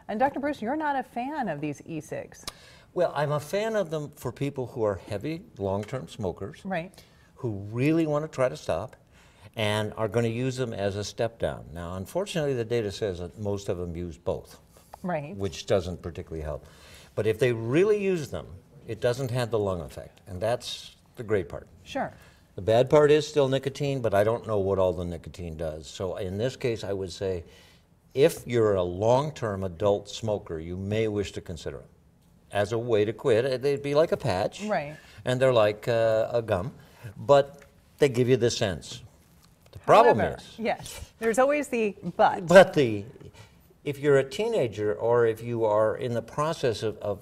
And Dr. Bruce, you're not a fan of these e-cigs. Well, I'm a fan of them for people who are heavy, long-term smokers, Right. who really want to try to stop and are going to use them as a step down. Now, unfortunately, the data says that most of them use both, Right. which doesn't particularly help. But if they really use them, it doesn't have the lung effect, and that's the great part. Sure. The bad part is still nicotine, but I don't know what all the nicotine does. So in this case, I would say, if you're a long-term adult smoker, you may wish to consider it as a way to quit. They'd be like a patch, Right. and they're like a gum, but they give you the sense. The problem However, is, yes, there's always the but. but if you're a teenager or if you are in the process of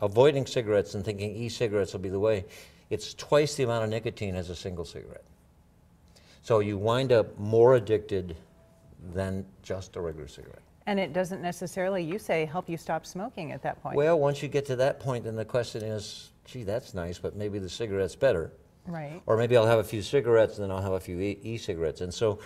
avoiding cigarettes and thinking e-cigarettes will be the way, it's twice the amount of nicotine as a single cigarette. So you wind up more addicted than just a regular cigarette. And it doesn't necessarily, you say, help you stop smoking at that point. Well, once you get to that point, then the question is, gee, that's nice, but maybe the cigarette's better. Right. Or maybe I'll have a few cigarettes and then I'll have a few e-cigarettes. And so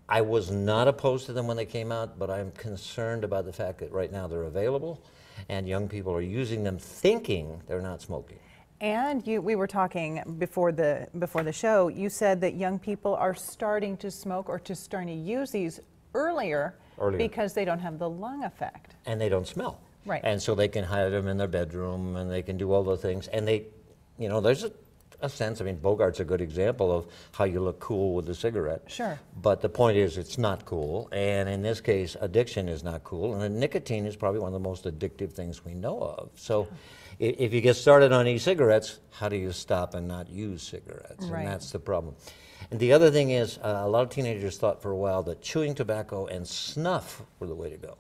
I was not opposed to them when they came out, but I'm concerned about the fact that right now they're available and young people are using them thinking they're not smoking. And we were talking before the show, you said that young people are starting to smoke or just starting to use these earlier because they don't have the lung effect. And they don't smell. Right. And so they can hide them in their bedroom and they can do all the things. And they, you know, there's a sense, I mean, Bogart's a good example of how you look cool with a cigarette. Sure. But the point is, it's not cool. And in this case, addiction is not cool. And nicotine is probably one of the most addictive things we know of. So if you get started on e-cigarettes, how do you stop and not use cigarettes? Right. And that's the problem. And the other thing is, a lot of teenagers thought for a while that chewing tobacco and snuff were the way to go.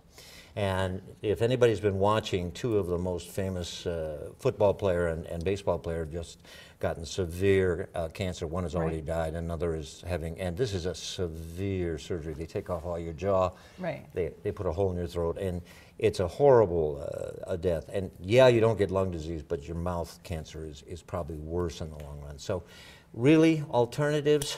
And if anybody's been watching, two of the most famous football player and baseball player have just gotten severe cancer. One has already died, another is having, and this is a severe surgery. They take off all your jaw, they put a hole in your throat, and it's a horrible death. And yeah, you don't get lung disease, but your mouth cancer is probably worse in the long run. So really, alternatives,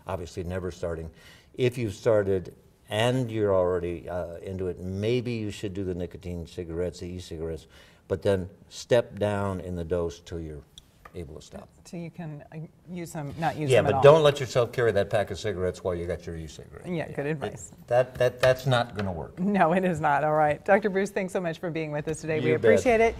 obviously never starting. If you've started and you're already into it, maybe you should do the nicotine cigarettes, the e-cigarettes, but then step down in the dose till you're able to stop. So you can use them, not use them Yeah, at but all. don't let yourself carry that pack of cigarettes while you got your e-cigarette. Yeah, good advice. That's not going to work. No, it is not. All right. Dr. Bruce, thanks so much for being with us today. You We bet. appreciate it.